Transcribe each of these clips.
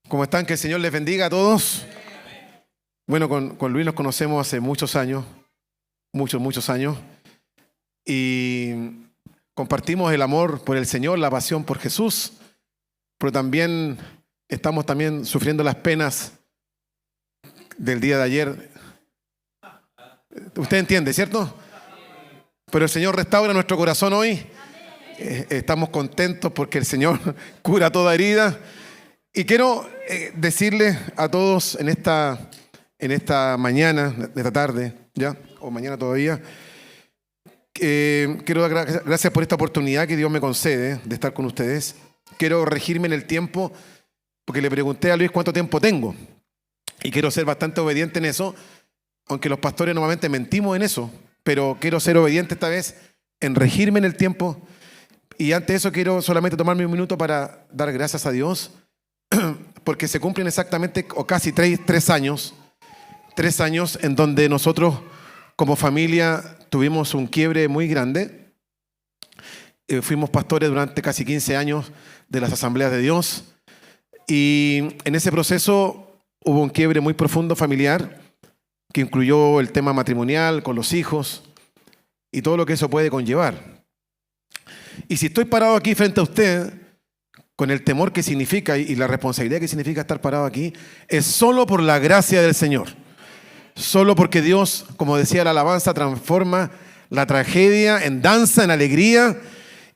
¿Cómo están? Que el Señor les bendiga a todos. Bueno, con Luis nos conocemos hace muchos años, muchos años, y compartimos el amor por el Señor, la pasión por Jesús, pero también estamos sufriendo las penas del día de ayer. Usted entiende, ¿cierto? Pero el Señor restaura nuestro corazón hoy. Estamos contentos porque el Señor cura toda herida. Y quiero decirles a todos en esta mañana, de esta tarde, ya, o mañana todavía, quiero dar gracias por esta oportunidad que Dios me concede de estar con ustedes. Quiero regirme en el tiempo, porque le pregunté a Luis cuánto tiempo tengo. Y quiero ser bastante obediente en eso, aunque los pastores normalmente mentimos en eso, pero quiero ser obediente esta vez en regirme en el tiempo. Y antes de eso quiero solamente tomarme un minuto para dar gracias a Dios, porque se cumplen exactamente o casi tres años en donde nosotros como familia tuvimos un quiebre muy grande. Fuimos pastores durante casi 15 años de las Asambleas de Dios, y en ese proceso hubo un quiebre muy profundo familiar que incluyó el tema matrimonial con los hijos y todo lo que eso puede conllevar. Y si estoy parado aquí frente a usted con el temor que significa y la responsabilidad que significa estar parado aquí, es solo por la gracia del Señor. Solo porque Dios, como decía la alabanza, transforma la tragedia en danza, en alegría,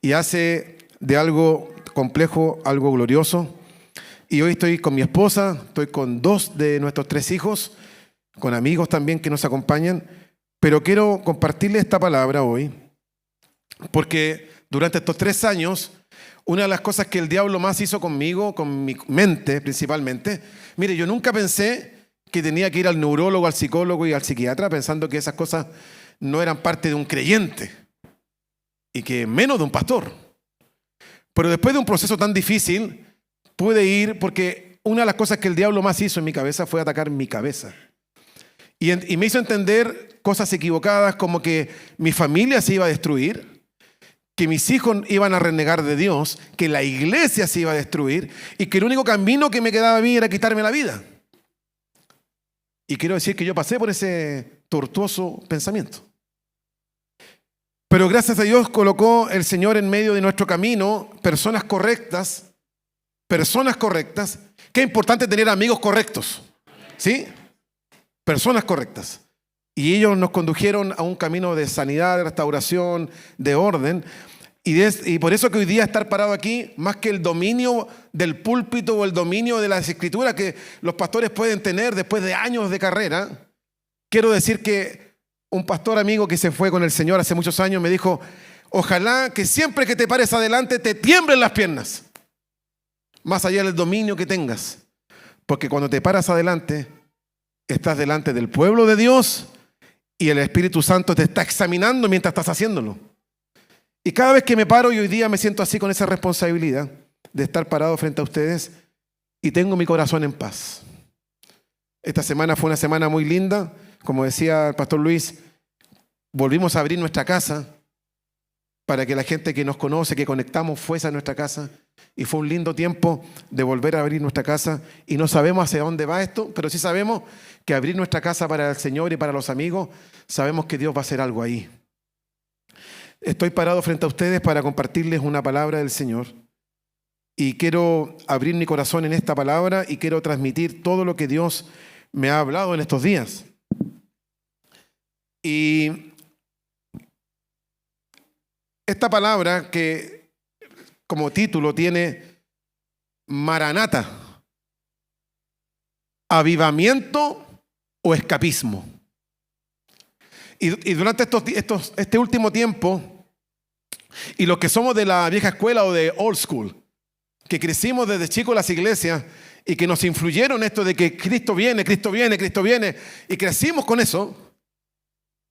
y hace de algo complejo algo glorioso. Y hoy estoy con mi esposa, estoy con 2 de nuestros 3 hijos, con amigos también que nos acompañan, pero quiero compartirles esta palabra hoy, porque durante estos 3 años, una de las cosas que el diablo más hizo conmigo, con mi mente principalmente, mire, yo nunca pensé que tenía que ir al neurólogo, al psicólogo y al psiquiatra pensando que esas cosas no eran parte de un creyente y que menos de un pastor. Pero después de un proceso tan difícil, pude ir porque una de las cosas que el diablo más hizo en mi cabeza fue atacar mi cabeza. Y me hizo entender cosas equivocadas como que mi familia se iba a destruir, que mis hijos iban a renegar de Dios, que la iglesia se iba a destruir y que el único camino que me quedaba a mí era quitarme la vida. Y quiero decir que yo pasé por ese tortuoso pensamiento. Pero gracias a Dios colocó el Señor en medio de nuestro camino personas correctas. Qué importante tener amigos correctos, ¿sí? Personas correctas. Y ellos nos condujeron a un camino de sanidad, de restauración, de orden. Y por eso que hoy día estar parado aquí, más que el dominio del púlpito o el dominio de las escrituras que los pastores pueden tener después de años de carrera, quiero decir que un pastor amigo que se fue con el Señor hace muchos años me dijo: ojalá que siempre que te pares adelante te tiemblen las piernas, más allá del dominio que tengas, porque cuando te paras adelante estás delante del pueblo de Dios y el Espíritu Santo te está examinando mientras estás haciéndolo. Y cada vez que me paro, y hoy día me siento así con esa responsabilidad de estar parado frente a ustedes, y tengo mi corazón en paz. Esta semana fue una semana muy linda. Como decía el pastor Luis, volvimos a abrir nuestra casa para que la gente que nos conoce, que conectamos, fuese a nuestra casa. Y fue un lindo tiempo de volver a abrir nuestra casa. Y no sabemos hacia dónde va esto, pero sí sabemos que abrir nuestra casa para el Señor y para los amigos, sabemos que Dios va a hacer algo ahí. Estoy parado frente a ustedes para compartirles una palabra del Señor. Y quiero abrir mi corazón en esta palabra y quiero transmitir todo lo que Dios me ha hablado en estos días. Y esta palabra que como título tiene Maranata, avivamiento o escapismo. Y durante este último tiempo, y los que somos de la vieja escuela o de old school, que crecimos desde chicos en las iglesias y que nos influyeron esto de que Cristo viene, y crecimos con eso.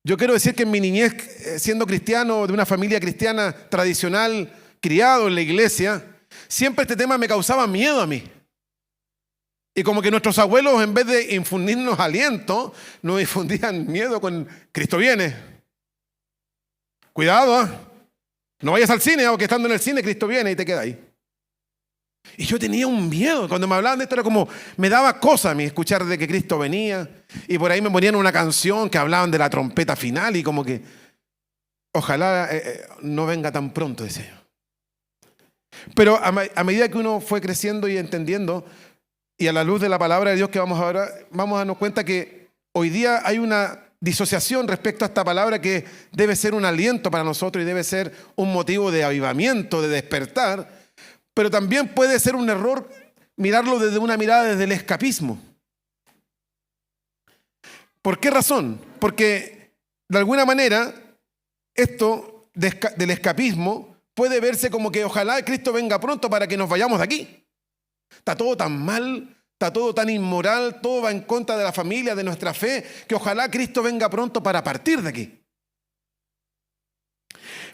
Yo quiero decir que en mi niñez, siendo cristiano, de una familia cristiana tradicional, criado en la iglesia, siempre este tema me causaba miedo a mí. Y como que nuestros abuelos, en vez de infundirnos aliento, nos infundían miedo con Cristo viene. Cuidado, no vayas al cine, o que estando en el cine Cristo viene y te queda ahí. Y yo tenía un miedo. Cuando me hablaban de esto era como, me daba cosa a mí escuchar de que Cristo venía. Y por ahí me ponían una canción que hablaban de la trompeta final y como que, ojalá no venga tan pronto, decía yo. Pero a medida que uno fue creciendo y entendiendo, y a la luz de la palabra de Dios que vamos a ver, vamos a darnos cuenta que hoy día hay una disociación respecto a esta palabra que debe ser un aliento para nosotros y debe ser un motivo de avivamiento, de despertar, pero también puede ser un error mirarlo desde una mirada desde el escapismo. ¿Por qué razón? Porque de alguna manera esto del escapismo puede verse como que ojalá Cristo venga pronto para que nos vayamos de aquí. Está todo tan mal, está todo tan inmoral, todo va en contra de la familia, de nuestra fe, que ojalá Cristo venga pronto para partir de aquí.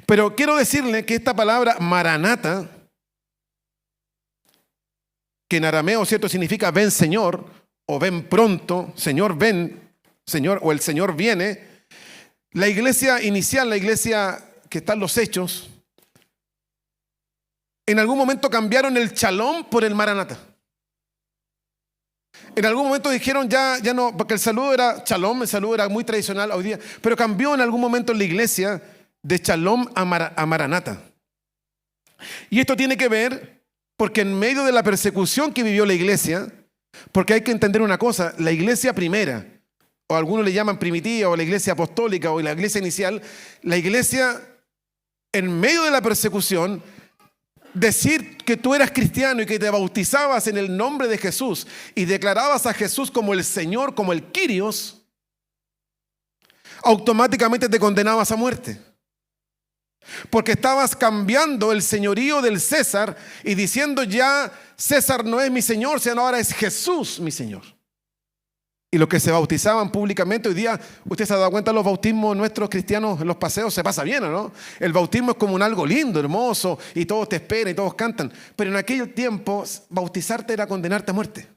Pero quiero decirle que esta palabra Maranata, que en arameo, ¿cierto?, significa ven Señor, o ven pronto, Señor ven, Señor, o el Señor viene. La iglesia inicial, la iglesia que está en los Hechos, en algún momento cambiaron el Shalom por el Maranata. En algún momento dijeron ya no, porque el saludo era Shalom, el saludo era muy tradicional hoy día, pero cambió en algún momento en la iglesia de Shalom a Maranata. Y esto tiene que ver porque en medio de la persecución que vivió la iglesia, porque hay que entender una cosa, la iglesia primera, o algunos le llaman primitiva, o la iglesia apostólica, o la iglesia inicial, la iglesia en medio de la persecución, decir que tú eras cristiano y que te bautizabas en el nombre de Jesús y declarabas a Jesús como el Señor, como el Kyrios, automáticamente te condenabas a muerte. Porque estabas cambiando el señorío del César y diciendo ya César no es mi Señor, sino ahora es Jesús mi Señor. Y los que se bautizaban públicamente, hoy día, usted se ha dado cuenta, los bautismos nuestros cristianos en los paseos se pasa bien, ¿o no? El bautismo es como un algo lindo, hermoso, y todos te esperan y todos cantan. Pero en aquel tiempo, bautizarte era condenarte a muerte.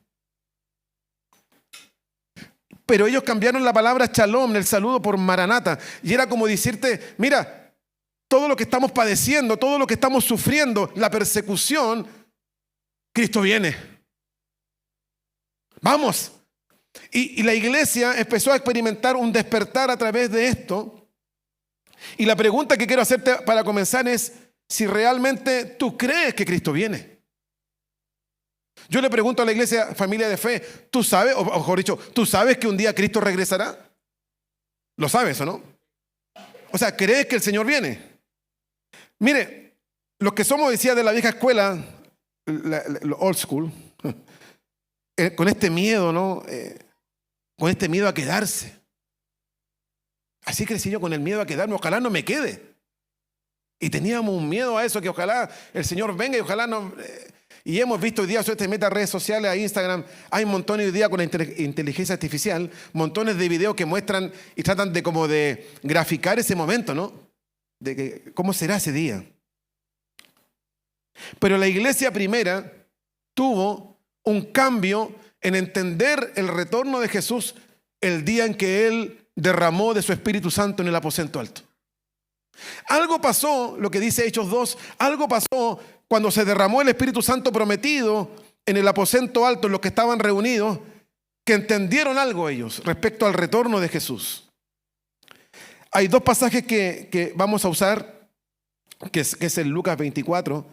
Pero ellos cambiaron la palabra Shalom, el saludo, por Maranata. Y era como decirte, mira, todo lo que estamos padeciendo, todo lo que estamos sufriendo, la persecución, Cristo viene. Vamos. Y la iglesia empezó a experimentar un despertar a través de esto. Y la pregunta que quiero hacerte para comenzar es si realmente tú crees que Cristo viene. Yo le pregunto a la iglesia, familia de fe, ¿tú sabes, o mejor dicho, tú sabes que un día Cristo regresará? ¿Lo sabes o no? O sea, ¿crees que el Señor viene? Mire, los que somos, decía, de la vieja escuela, lo old school, con este miedo, ¿no? Con este miedo a quedarse. Así crecí yo, con el miedo a quedarme, ojalá no me quede. Y teníamos un miedo a eso, que ojalá el Señor venga y ojalá no... Y hemos visto hoy día, si usted mete a redes sociales, a Instagram, hay montones hoy día con la inteligencia artificial, montones de videos que muestran y tratan de como de graficar ese momento, ¿no? De que, ¿cómo será ese día? Pero la iglesia primera tuvo un cambio en entender el retorno de Jesús el día en que Él derramó de su Espíritu Santo en el aposento alto. Algo pasó, lo que dice Hechos 2, algo pasó cuando se derramó el Espíritu Santo prometido en el aposento alto, en los que estaban reunidos, que entendieron algo ellos respecto al retorno de Jesús. Hay dos pasajes que vamos a usar, que es el Lucas 24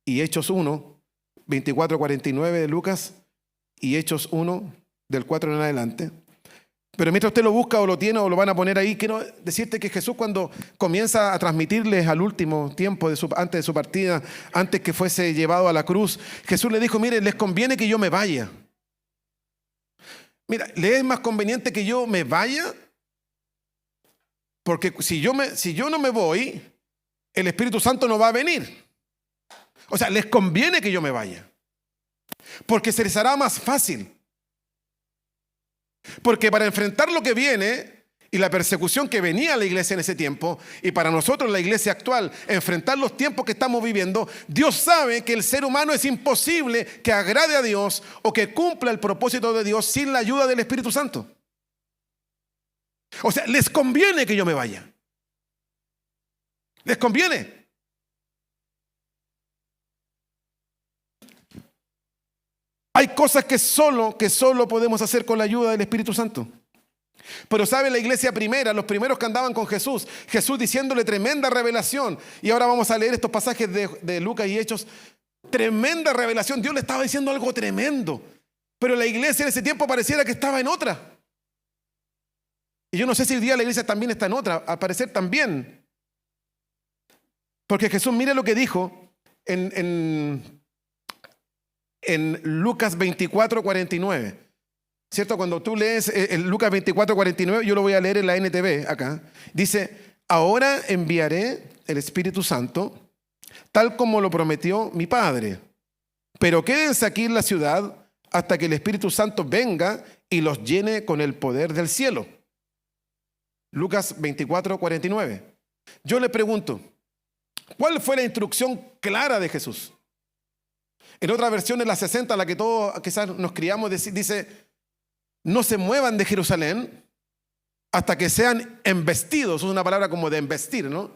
y Hechos 1, 24-49 de Lucas y Hechos 1, del 4 en adelante. Pero mientras usted lo busca o lo tiene o lo van a poner ahí, quiero decirte que Jesús, cuando comienza a transmitirles al último tiempo, antes de su partida, antes que fuese llevado a la cruz, Jesús le dijo, miren, les conviene que yo me vaya. Mira, ¿le es más conveniente que yo me vaya? Porque si yo no me voy, el Espíritu Santo no va a venir. O sea, les conviene que yo me vaya. Porque se les hará más fácil. Porque para enfrentar lo que viene y la persecución que venía a la iglesia en ese tiempo, y para nosotros la iglesia actual, enfrentar los tiempos que estamos viviendo, Dios sabe que el ser humano es imposible que agrade a Dios o que cumpla el propósito de Dios sin la ayuda del Espíritu Santo. O sea, les conviene que yo me vaya. Les conviene. Hay cosas que solo podemos hacer con la ayuda del Espíritu Santo. Pero sabe, la iglesia primera, los primeros que andaban con Jesús diciéndole tremenda revelación. Y ahora vamos a leer estos pasajes de Lucas y Hechos. Tremenda revelación. Dios le estaba diciendo algo tremendo. Pero la iglesia en ese tiempo pareciera que estaba en otra. Y yo no sé si hoy día la iglesia también está en otra. Al parecer también. Porque Jesús, mire lo que dijo en Lucas 24:49. ¿Cierto? Cuando tú lees Lucas 24:49, yo lo voy a leer en la NTV acá. Dice, ahora enviaré el Espíritu Santo, tal como lo prometió mi Padre. Pero quédense aquí en la ciudad hasta que el Espíritu Santo venga y los llene con el poder del cielo. Lucas 24:49. Yo le pregunto, ¿cuál fue la instrucción clara de Jesús? En otra versión, en la 60, la que todos quizás nos criamos, dice, no se muevan de Jerusalén hasta que sean embestidos. Es una palabra como de embestir, ¿no?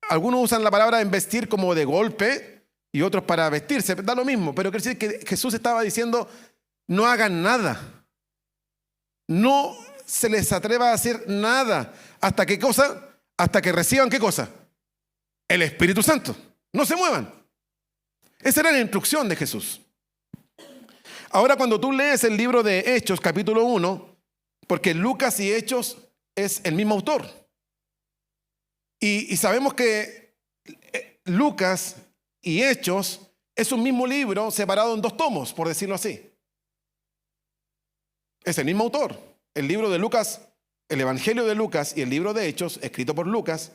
Algunos usan la palabra embestir como de golpe y otros para vestirse. Da lo mismo, pero quiere decir que Jesús estaba diciendo, no hagan nada. No se les atreva a hacer nada. ¿Hasta qué cosa? Hasta que reciban ¿qué cosa? El Espíritu Santo. No se muevan. Esa era la instrucción de Jesús. Ahora, cuando tú lees el libro de Hechos, capítulo 1, porque Lucas y Hechos es el mismo autor. Y sabemos que Lucas y Hechos es un mismo libro separado en 2 tomos, por decirlo así. Es el mismo autor. El libro de Lucas, el Evangelio de Lucas y el libro de Hechos, escrito por Lucas,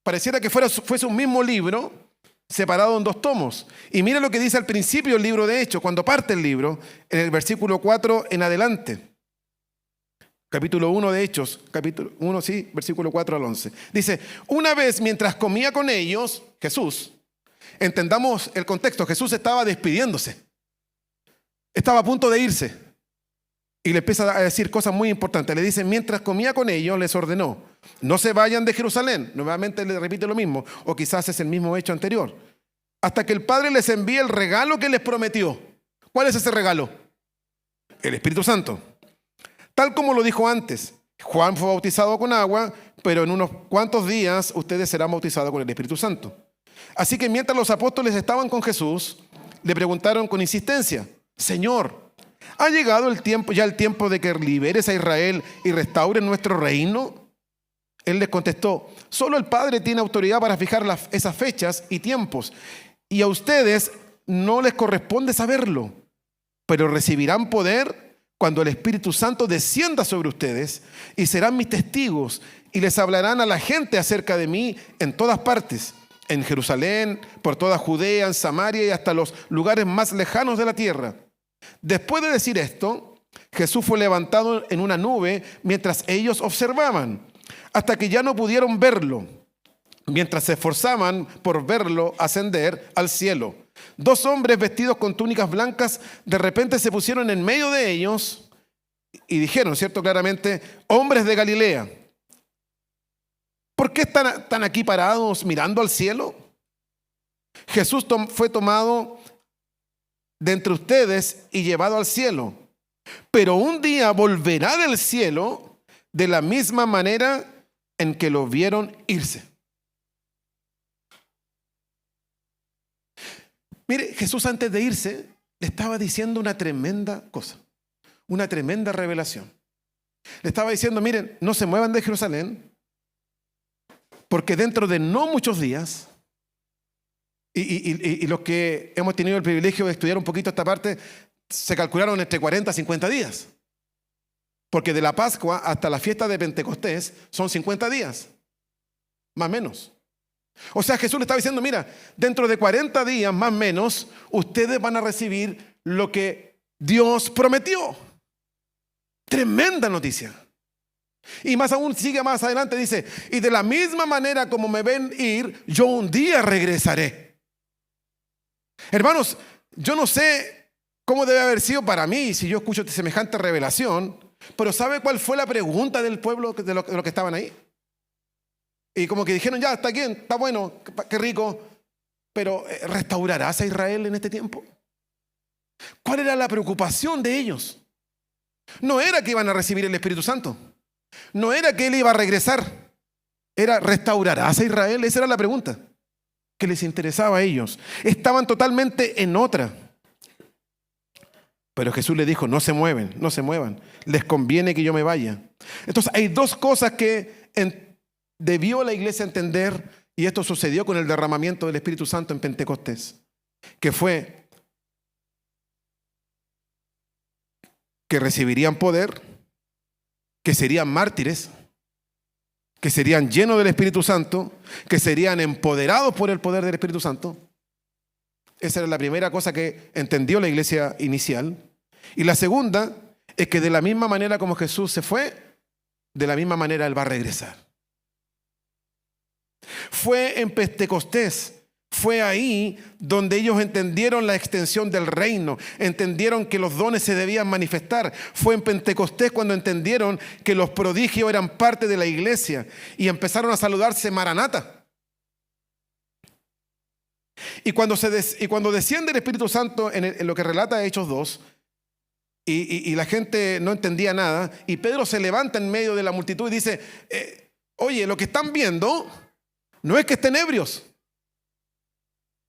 pareciera que fuese un mismo libro separado en 2 tomos. Y mira lo que dice al principio el libro de Hechos, cuando parte el libro, en el versículo 4 en adelante. Capítulo 1 de Hechos, capítulo 1, sí, versículo 4 al 11. Dice, una vez mientras comía con ellos, Jesús, entendamos el contexto, Jesús estaba despidiéndose. Estaba a punto de irse. Y le empieza a decir cosas muy importantes. Le dice, mientras comía con ellos, les ordenó, no se vayan de Jerusalén. Nuevamente le repite lo mismo, o quizás es el mismo hecho anterior. Hasta que el Padre les envíe el regalo que les prometió. ¿Cuál es ese regalo? El Espíritu Santo. Tal como lo dijo antes, Juan fue bautizado con agua, pero en unos cuantos días ustedes serán bautizados con el Espíritu Santo. Así que mientras los apóstoles estaban con Jesús, le preguntaron con insistencia, Señor, ¿ha llegado el tiempo de que liberes a Israel y restaures nuestro reino? Él les contestó, solo el Padre tiene autoridad para fijar esas fechas y tiempos, y a ustedes no les corresponde saberlo, pero recibirán poder cuando el Espíritu Santo descienda sobre ustedes y serán mis testigos y les hablarán a la gente acerca de mí en todas partes, en Jerusalén, por toda Judea, en Samaria y hasta los lugares más lejanos de la tierra. Después de decir esto, Jesús fue levantado en una nube mientras ellos observaban, hasta que ya no pudieron verlo, mientras se esforzaban por verlo ascender al cielo. 2 hombres vestidos con túnicas blancas de repente se pusieron en medio de ellos y dijeron, ¿cierto? Claramente, hombres de Galilea, ¿por qué están aquí parados mirando al cielo? Jesús fue tomado de entre ustedes y llevado al cielo, pero un día volverá del cielo de la misma manera en que lo vieron irse. Mire, Jesús antes de irse le estaba diciendo una tremenda cosa, una tremenda revelación. Le estaba diciendo, miren, no se muevan de Jerusalén, porque dentro de no muchos días, y los que hemos tenido el privilegio de estudiar un poquito esta parte, se calcularon entre 40 y 50 días. Porque de la Pascua hasta la fiesta de Pentecostés son 50 días, más o menos. O sea, Jesús le estaba diciendo, mira, dentro de 40 días más o menos, ustedes van a recibir lo que Dios prometió. Tremenda noticia. Y más aún sigue más adelante, dice, y de la misma manera como me ven ir, yo un día regresaré. Hermanos, yo no sé cómo debe haber sido para mí si yo escucho semejante revelación, pero ¿sabe cuál fue la pregunta del pueblo de los que estaban ahí? Y como que dijeron, ya, está bien, está bueno, qué rico, pero ¿restaurarás a Israel en este tiempo? ¿Cuál era la preocupación de ellos? No era que iban a recibir el Espíritu Santo. No era que Él iba a regresar. Era ¿restaurarás a Israel? Esa era la pregunta que les interesaba a ellos. Estaban totalmente en otra. Pero Jesús les dijo, no se muevan. Les conviene que yo me vaya. Entonces hay dos cosas que debió la iglesia entender, y esto sucedió con el derramamiento del Espíritu Santo en Pentecostés, que fue que recibirían poder, que serían mártires, que serían llenos del Espíritu Santo, que serían empoderados por el poder del Espíritu Santo. Esa era la primera cosa que entendió la iglesia inicial. Y la segunda es que de la misma manera como Jesús se fue, de la misma manera Él va a regresar. Fue en Pentecostés, fue ahí donde ellos entendieron la extensión del reino, entendieron que los dones se debían manifestar. Fue en Pentecostés cuando entendieron que los prodigios eran parte de la iglesia y empezaron a saludarse Maranata. Y cuando desciende el Espíritu Santo en lo que relata Hechos 2, y la gente no entendía nada, y Pedro se levanta en medio de la multitud y dice, oye, lo que están viendo no es que estén ebrios,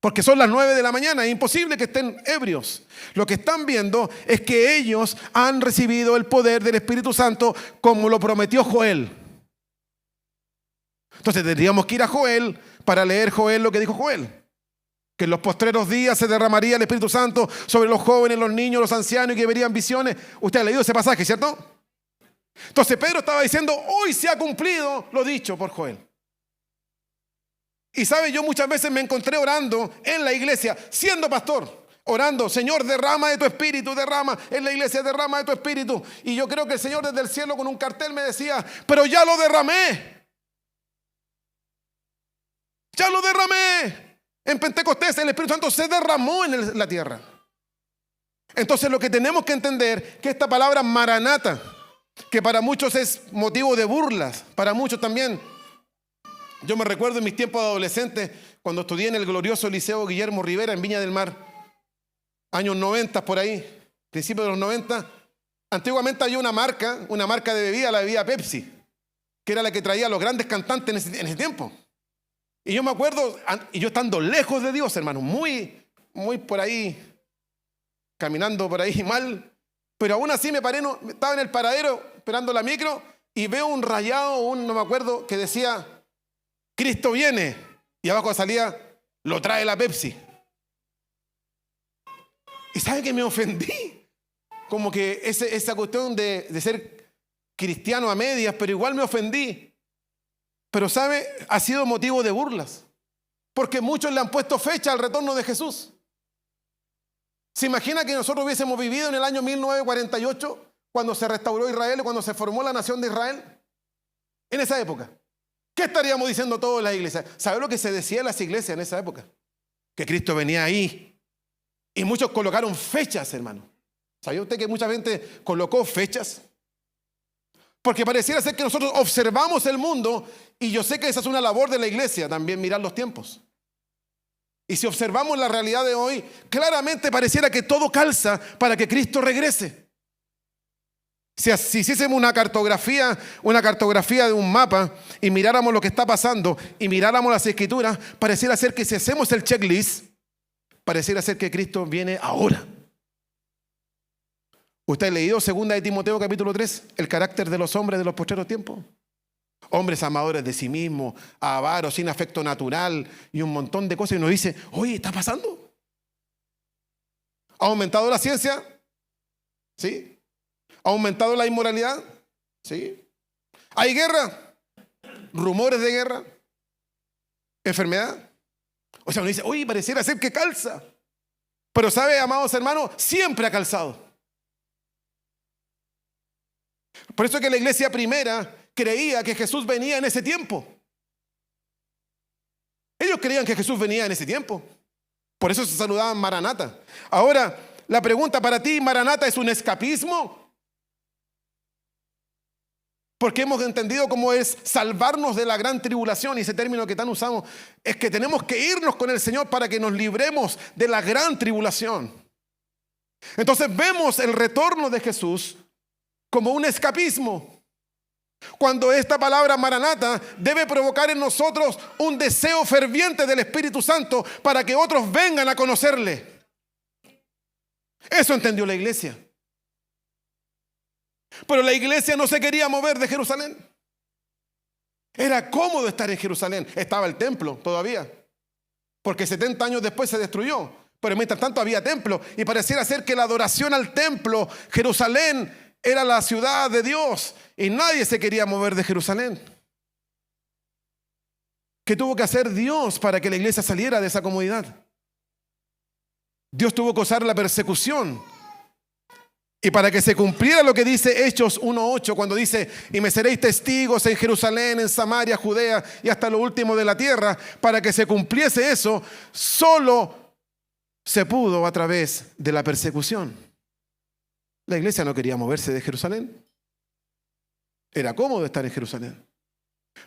porque son las 9 de la mañana, es imposible que estén ebrios. Lo que están viendo es que ellos han recibido el poder del Espíritu Santo como lo prometió Joel. Entonces tendríamos que ir a Joel para leer Joel lo que dijo Joel. Que en los postreros días se derramaría el Espíritu Santo sobre los jóvenes, los niños, los ancianos, y que verían visiones. Usted ha leído ese pasaje, ¿cierto? Entonces Pedro estaba diciendo, hoy se ha cumplido lo dicho por Joel. Y sabe, yo muchas veces me encontré orando en la iglesia, siendo pastor, orando, Señor, derrama de tu espíritu, derrama en la iglesia, derrama de tu espíritu. Y yo creo que el Señor desde el cielo con un cartel me decía, pero ya lo derramé. Ya lo derramé. En Pentecostés el Espíritu Santo se derramó en la tierra. Entonces lo que tenemos que entender, que esta palabra Maranata, que para muchos es motivo de burlas, para muchos también. Yo me recuerdo en mis tiempos de adolescente, cuando estudié en el glorioso Liceo Guillermo Rivera en Viña del Mar, años 90 por ahí, principios de los 90. Antiguamente había una marca de bebida, la bebida Pepsi, que era la que traía a los grandes cantantes en ese tiempo. Y yo me acuerdo, y yo estando lejos de Dios, hermano, muy por ahí, caminando por ahí mal, pero aún así me paré, estaba en el paradero esperando la micro y veo un rayado, no me acuerdo, que decía, Cristo viene, y abajo salía, lo trae la Pepsi. Y ¿sabe que me ofendí? Como que esa cuestión de ser cristiano a medias, pero igual me ofendí. Pero ¿sabe? Ha sido motivo de burlas, porque muchos le han puesto fecha al retorno de Jesús. ¿Se imagina que nosotros hubiésemos vivido en el año 1948, cuando se restauró Israel, cuando se formó la nación de Israel? En esa época, ¿qué estaríamos diciendo todos en las iglesias? ¿Sabe lo que se decía en las iglesias en esa época? Que Cristo venía ahí. Y muchos colocaron fechas, hermano. ¿Sabía usted que mucha gente colocó fechas? Porque pareciera ser que nosotros observamos el mundo, y yo sé que esa es una labor de la iglesia también, mirar los tiempos. Y si observamos la realidad de hoy, claramente pareciera que todo calza para que Cristo regrese. Si hiciésemos una cartografía de un mapa y miráramos lo que está pasando y miráramos las escrituras, pareciera ser que si hacemos el checklist, pareciera ser que Cristo viene ahora. ¿Usted ha leído 2 de Timoteo capítulo 3? El carácter de los hombres de los postreros tiempos. Hombres amadores de sí mismos, avaros, sin afecto natural y un montón de cosas. Y nos dice, oye, ¿está pasando? ¿Ha aumentado la ciencia? ¿Sí? ¿Ha aumentado la inmoralidad? ¿Sí? ¿Hay guerra? ¿Rumores de guerra? ¿Enfermedad? O sea, uno dice, oye, pareciera ser que calza. Pero sabe, amados hermanos, siempre ha calzado. Por eso es que la iglesia primera creía que Jesús venía en ese tiempo. Ellos creían que Jesús venía en ese tiempo. Por eso se saludaban Maranata. Ahora, la pregunta para ti, ¿Maranata es un escapismo? Porque hemos entendido cómo es salvarnos de la gran tribulación, y ese término que tan usamos es que tenemos que irnos con el Señor para que nos libremos de la gran tribulación. Entonces vemos el retorno de Jesús como un escapismo. Cuando esta palabra Maranata debe provocar en nosotros un deseo ferviente del Espíritu Santo para que otros vengan a conocerle. Eso entendió la iglesia. Pero la iglesia no se quería mover de Jerusalén. Era cómodo estar en Jerusalén. Estaba el templo todavía, porque 70 años después se destruyó. Pero mientras tanto había templo y pareciera ser que la adoración al templo, Jerusalén, era la ciudad de Dios y nadie se quería mover de Jerusalén. ¿Qué tuvo que hacer Dios para que la iglesia saliera de esa comodidad? Dios tuvo que usar la persecución. Y para que se cumpliera lo que dice Hechos 1:8, cuando dice: y me seréis testigos en Jerusalén, en Samaria, Judea y hasta lo último de la tierra. Para que se cumpliese eso, solo se pudo a través de la persecución. La iglesia no quería moverse de Jerusalén. Era cómodo estar en Jerusalén.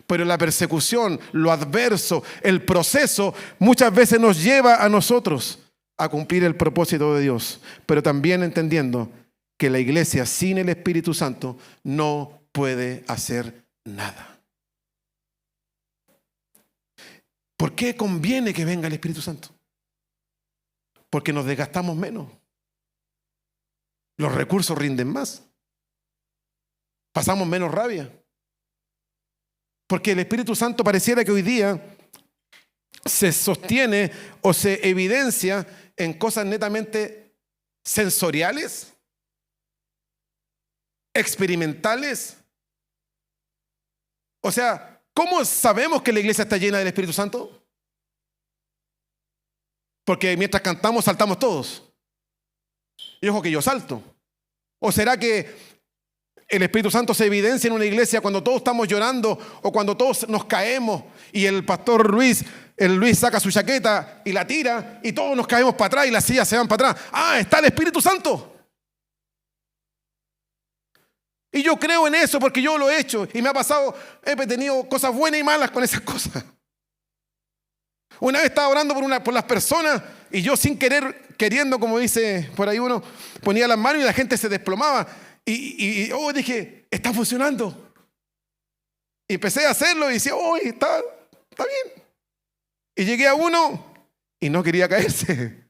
Pero la persecución, lo adverso, el proceso, muchas veces nos lleva a nosotros a cumplir el propósito de Dios. Pero también entendiendo que la iglesia sin el Espíritu Santo no puede hacer nada. ¿Por qué conviene que venga el Espíritu Santo? Porque nos desgastamos menos. Los recursos rinden más. Pasamos menos rabia. Porque el Espíritu Santo pareciera que hoy día se sostiene o se evidencia en cosas netamente sensoriales, experimentales. O sea, ¿cómo sabemos que la iglesia está llena del Espíritu Santo? Porque mientras cantamos saltamos todos. Y ojo que yo salto. ¿O será que el Espíritu Santo se evidencia en una iglesia cuando todos estamos llorando o cuando todos nos caemos y el pastor Luis saca su chaqueta y la tira y todos nos caemos para atrás y las sillas se van para atrás? ¡Ah, está el Espíritu Santo! Y yo creo en eso porque yo lo he hecho y me ha pasado, he tenido cosas buenas y malas con esas cosas. Una vez estaba orando por las personas y yo sin querer, queriendo, como dice por ahí uno, ponía las manos y la gente se desplomaba. Y dije, está funcionando. Y empecé a hacerlo y decía, está bien. Y llegué a uno y no quería caerse.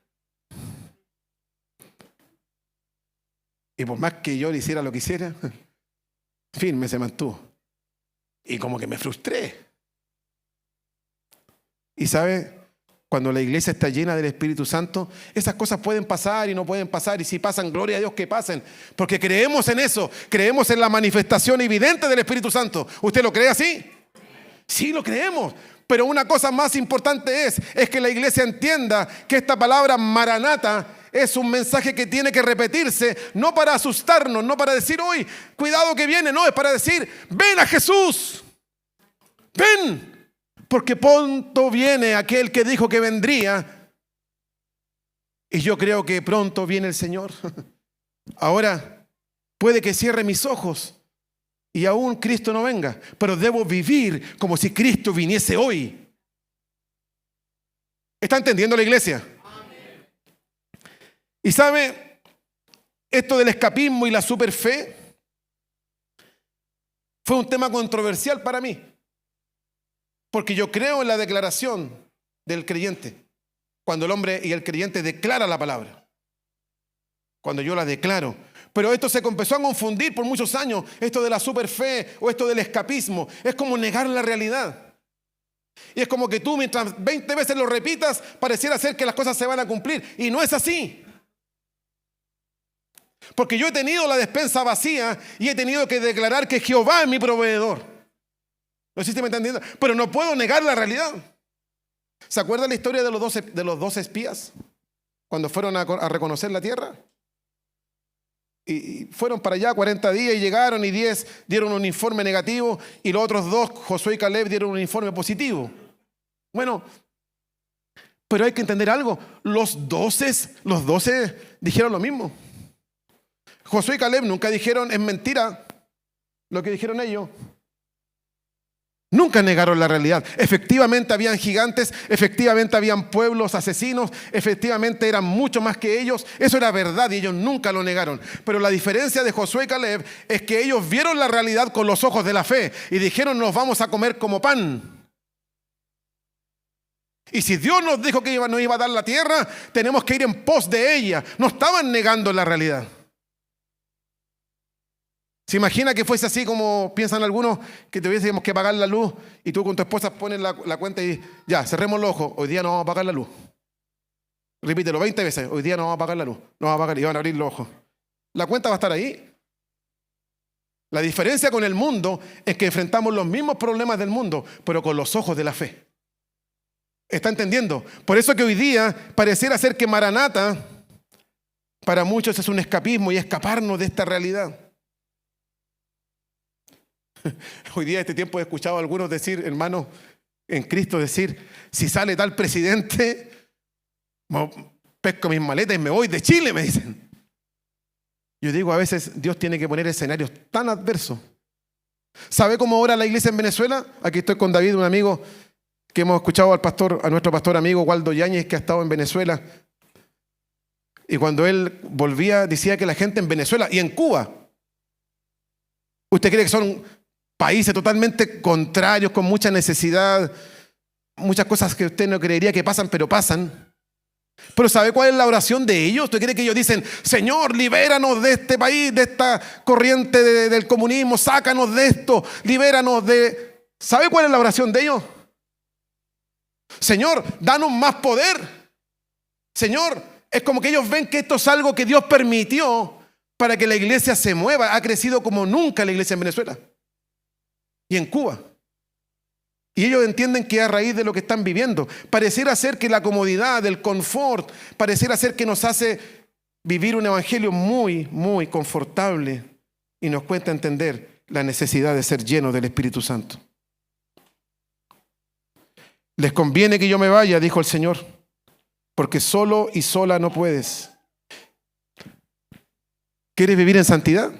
Y por más que yo le hiciera lo que hiciera, firme se mantuvo. Y como que me frustré. Y sabe, cuando la iglesia está llena del Espíritu Santo, esas cosas pueden pasar y no pueden pasar. Y si pasan, gloria a Dios que pasen. Porque creemos en eso. Creemos en la manifestación evidente del Espíritu Santo. ¿Usted lo cree así? Sí, lo creemos. Pero una cosa más importante es que la iglesia entienda que esta palabra Maranata es un mensaje que tiene que repetirse, no para asustarnos, no para decir, uy, cuidado que viene. No, es para decir, ven a Jesús. Ven. Porque pronto viene aquel que dijo que vendría. Y yo creo que pronto viene el Señor. Ahora, puede que cierre mis ojos y aún Cristo no venga, pero debo vivir como si Cristo viniese hoy. ¿Está entendiendo la iglesia? Amén. Y sabe, esto del escapismo y la superfe fue un tema controversial para mí. Porque yo creo en la declaración del creyente. Cuando el hombre y el creyente declara la palabra. Cuando yo la declaro. Pero esto se empezó a confundir por muchos años. Esto de la superfe o esto del escapismo. Es como negar la realidad. Y es como que tú mientras 20 veces lo repitas, pareciera ser que las cosas se van a cumplir. Y no es así. Porque yo he tenido la despensa vacía y he tenido que declarar que Jehová es mi proveedor. No sé si me está entendiendo, pero no puedo negar la realidad. ¿Se acuerdan la historia de los 12 espías? Cuando fueron a reconocer la tierra. Y fueron para allá 40 días y llegaron y 10 dieron un informe negativo y los otros 2, Josué y Caleb, dieron un informe positivo. Bueno, pero hay que entender algo. Los 12 dijeron lo mismo. Josué y Caleb nunca dijeron es mentira lo que dijeron ellos. Nunca negaron la realidad. Efectivamente habían gigantes, efectivamente habían pueblos asesinos, efectivamente eran mucho más que ellos. Eso era verdad y ellos nunca lo negaron. Pero la diferencia de Josué y Caleb es que ellos vieron la realidad con los ojos de la fe y dijeron: nos vamos a comer como pan. Y si Dios nos dijo que nos iba a dar la tierra, tenemos que ir en pos de ella. No estaban negando la realidad. ¿Se imagina que fuese así como piensan algunos, que tuviésemos que pagar la luz y tú con tu esposa pones la cuenta y ya, cerremos los ojos, hoy día no vamos a pagar la luz? Repítelo 20 veces, hoy día no vamos a pagar la luz, no vamos a pagar, y van a abrir los ojos. La cuenta va a estar ahí. La diferencia con el mundo es que enfrentamos los mismos problemas del mundo, pero con los ojos de la fe. ¿Está entendiendo? Por eso que hoy día pareciera ser que Maranata para muchos es un escapismo y escaparnos de esta realidad. Hoy día, este tiempo, he escuchado a algunos decir, hermanos en Cristo, decir: si sale tal presidente, pesco mis maletas y me voy de Chile, me dicen. Yo digo, a veces Dios tiene que poner escenarios tan adversos. ¿Sabe cómo ora la iglesia en Venezuela? Aquí estoy con David, un amigo que hemos escuchado a nuestro pastor amigo Waldo Yáñez, que ha estado en Venezuela. Y cuando él volvía, decía que la gente en Venezuela y en Cuba, ¿usted cree que son países totalmente contrarios, con mucha necesidad, muchas cosas que usted no creería que pasan, pero pasan? Pero ¿sabe cuál es la oración de ellos? ¿Usted cree que ellos dicen: Señor, libéranos de este país, de esta corriente del comunismo, sácanos de esto, libéranos de... ¿Sabe cuál es la oración de ellos? Señor, danos más poder. Señor, es como que ellos ven que esto es algo que Dios permitió para que la iglesia se mueva. Ha crecido como nunca la iglesia en Venezuela y en Cuba. Y ellos entienden que a raíz de lo que están viviendo, pareciera ser que la comodidad, el confort, pareciera ser que nos hace vivir un evangelio muy, muy confortable y nos cuesta entender la necesidad de ser llenos del Espíritu Santo. Les conviene que yo me vaya, dijo el Señor, porque solo y sola no puedes. ¿Quieres vivir en santidad?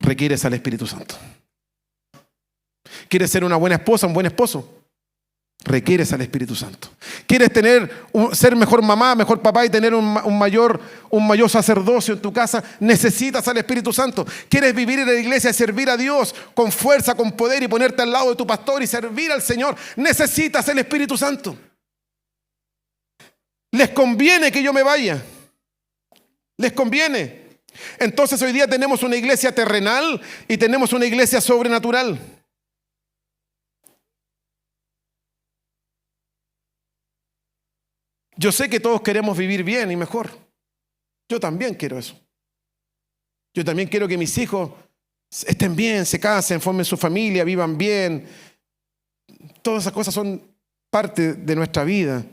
Requieres al Espíritu Santo. ¿Quieres ser una buena esposa, un buen esposo? Requieres al Espíritu Santo. ¿Quieres ser mejor mamá, mejor papá y tener un mayor sacerdocio en tu casa? Necesitas al Espíritu Santo. ¿Quieres vivir en la iglesia y servir a Dios con fuerza, con poder y ponerte al lado de tu pastor y servir al Señor? Necesitas el Espíritu Santo. Les conviene que yo me vaya. Les conviene. Entonces hoy día tenemos una iglesia terrenal y tenemos una iglesia sobrenatural. Yo sé que todos queremos vivir bien y mejor. Yo también quiero eso. Yo también quiero que mis hijos estén bien, se casen, formen su familia, vivan bien. Todas esas cosas son parte de nuestra vida.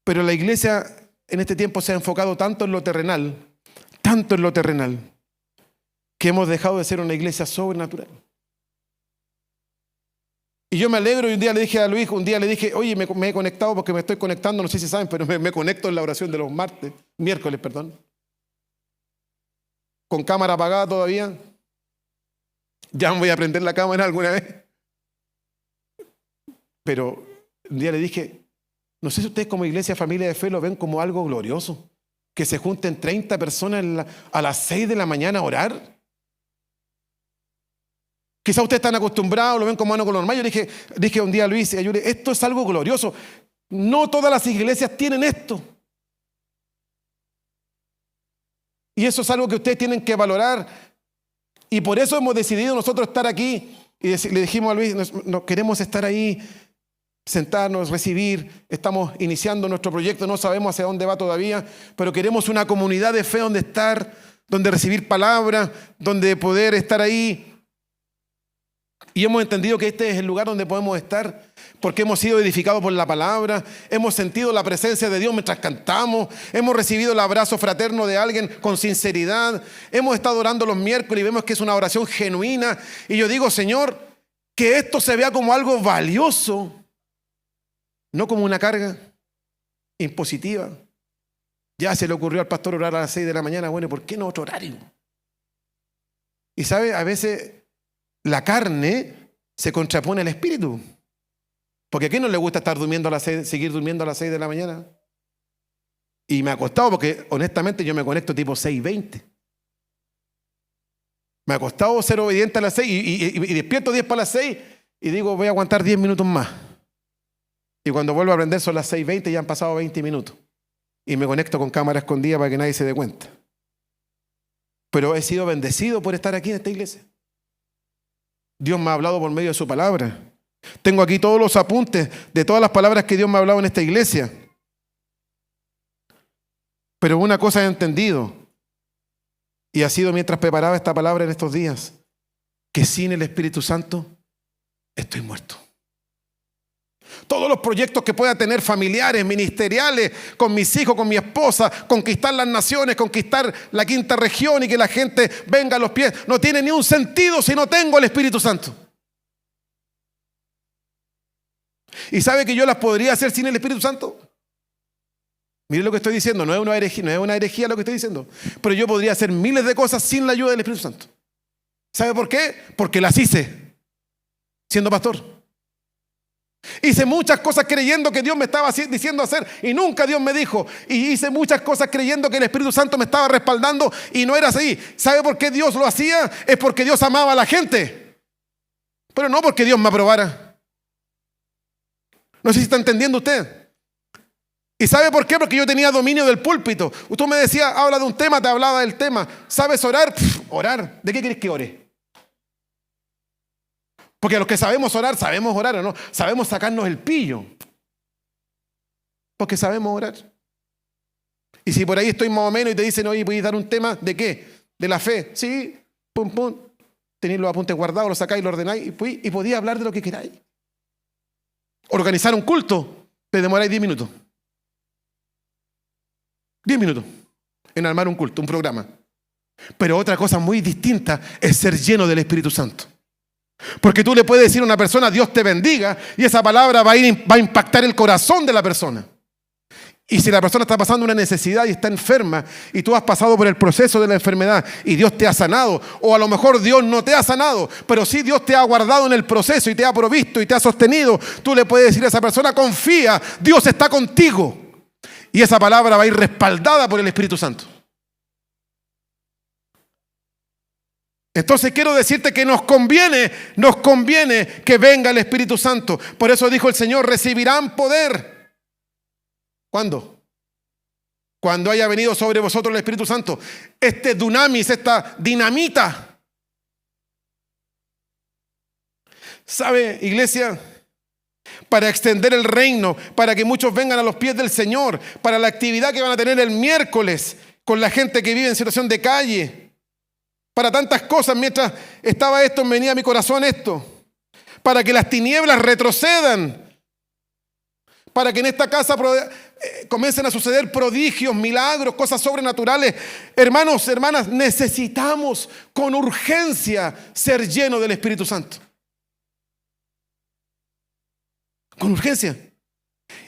Pero la iglesia en este tiempo se ha enfocado tanto en lo terrenal, que hemos dejado de ser una iglesia sobrenatural. Y yo me alegro, y un día le dije a Luis, oye, me he conectado porque me estoy conectando, no sé si saben, pero me conecto en la oración de los miércoles, con cámara apagada todavía. Ya me voy a prender la cámara alguna vez. Pero un día le dije, no sé si ustedes como iglesia, familia de fe, lo ven como algo glorioso, que se junten 30 personas a las 6 de la mañana a orar. Quizá ustedes están acostumbrados, lo ven como algo normal. Yo dije un día a Luis, esto es algo glorioso. No todas las iglesias tienen esto. Y eso es algo que ustedes tienen que valorar. Y por eso hemos decidido nosotros estar aquí. Y le dijimos a Luis, no queremos estar ahí, sentarnos, recibir. Estamos iniciando nuestro proyecto, no sabemos hacia dónde va todavía, pero queremos una comunidad de fe donde estar, donde recibir palabra, donde poder estar ahí. Y hemos entendido que este es el lugar donde podemos estar porque hemos sido edificados por la palabra, hemos sentido la presencia de Dios mientras cantamos, hemos recibido el abrazo fraterno de alguien con sinceridad, hemos estado orando los miércoles y vemos que es una oración genuina. Y yo digo, Señor, que esto se vea como algo valioso, no como una carga impositiva. Ya se le ocurrió al pastor orar a las 6 de la mañana, bueno, ¿por qué no otro horario? Y sabe, a veces la carne se contrapone al espíritu. Porque ¿a quién no le gusta estar durmiendo a las 6, seguir durmiendo a las 6 de la mañana? Y me ha costado porque honestamente yo me conecto tipo 6:20. Me ha costado ser obediente a las 6 y despierto 10 para las 6 y digo voy a aguantar 10 minutos más. Y cuando vuelvo a aprender son las 6:20 y ya han pasado 20 minutos. Y me conecto con cámara escondida para que nadie se dé cuenta. Pero he sido bendecido por estar aquí en esta iglesia. Dios me ha hablado por medio de su palabra. Tengo aquí todos los apuntes de todas las palabras que Dios me ha hablado en esta iglesia. Pero una cosa he entendido, y ha sido mientras preparaba esta palabra en estos días, que sin el Espíritu Santo estoy muerto. Todos los proyectos que pueda tener familiares, ministeriales, con mis hijos, con mi esposa, conquistar las naciones, conquistar la quinta región y que la gente venga a los pies, no tiene ni un sentido si no tengo el Espíritu Santo. ¿Y sabe que yo las podría hacer sin el Espíritu Santo? Mire lo que estoy diciendo, no es una herejía lo que estoy diciendo, pero yo podría hacer miles de cosas sin la ayuda del Espíritu Santo. ¿Sabe por qué? Porque las hice siendo pastor. Hice muchas cosas creyendo que Dios me estaba diciendo hacer y nunca Dios me dijo. Y hice muchas cosas creyendo que el Espíritu Santo me estaba respaldando y no era así. ¿Sabe por qué Dios lo hacía? Es porque Dios amaba a la gente, pero no porque Dios me aprobara. No sé si está entendiendo usted. ¿Y sabe por qué? Porque yo tenía dominio del púlpito. Usted me decía, habla de un tema, te hablaba del tema. ¿Sabes orar? Orar. ¿De qué quieres que ore? Porque a los que sabemos orar o no. Sabemos sacarnos el pillo. Porque sabemos orar. Y si por ahí estoy más o menos y te dicen, oye, ¿puedes dar un tema? ¿De qué? De la fe. Sí, pum, pum. Tenéis los apuntes guardados, los sacáis, los ordenáis y podía hablar de lo que queráis. Organizar un culto, te demoráis 10 minutos. 10 minutos en armar un culto, un programa. Pero otra cosa muy distinta es ser lleno del Espíritu Santo. Porque tú le puedes decir a una persona, Dios te bendiga, y esa palabra va a impactar el corazón de la persona. Y si la persona está pasando una necesidad y está enferma, y tú has pasado por el proceso de la enfermedad, y Dios te ha sanado, o a lo mejor Dios no te ha sanado, pero sí Dios te ha guardado en el proceso y te ha provisto y te ha sostenido, tú le puedes decir a esa persona, confía, Dios está contigo. Y esa palabra va a ir respaldada por el Espíritu Santo. Entonces quiero decirte que nos conviene que venga el Espíritu Santo. Por eso dijo el Señor, recibirán poder. ¿Cuándo? Cuando haya venido sobre vosotros el Espíritu Santo. Este dunamis, esta dinamita. ¿Sabe, iglesia? Para extender el reino, para que muchos vengan a los pies del Señor, para la actividad que van a tener el miércoles con la gente que vive en situación de calle, para tantas cosas. Mientras estaba esto, venía a mi corazón esto, para que las tinieblas retrocedan, para que en esta casa comiencen a suceder prodigios, milagros, cosas sobrenaturales. Hermanos, hermanas, necesitamos con urgencia ser llenos del Espíritu Santo. Con urgencia.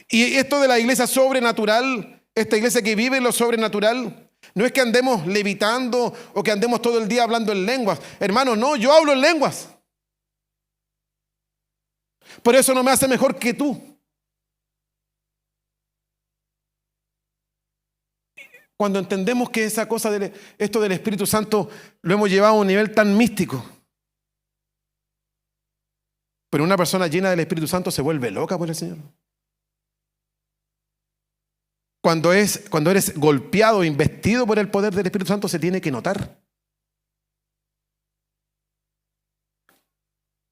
Y esto de la iglesia sobrenatural, esta iglesia que vive en lo sobrenatural, no es que andemos levitando o que andemos todo el día hablando en lenguas. Hermanos, no, yo hablo en lenguas. Por eso no me hace mejor que tú. Cuando entendemos que esa cosa, esto del Espíritu Santo, lo hemos llevado a un nivel tan místico. Pero una persona llena del Espíritu Santo se vuelve loca por el Señor. Cuando eres golpeado, investido por el poder del Espíritu Santo, se tiene que notar.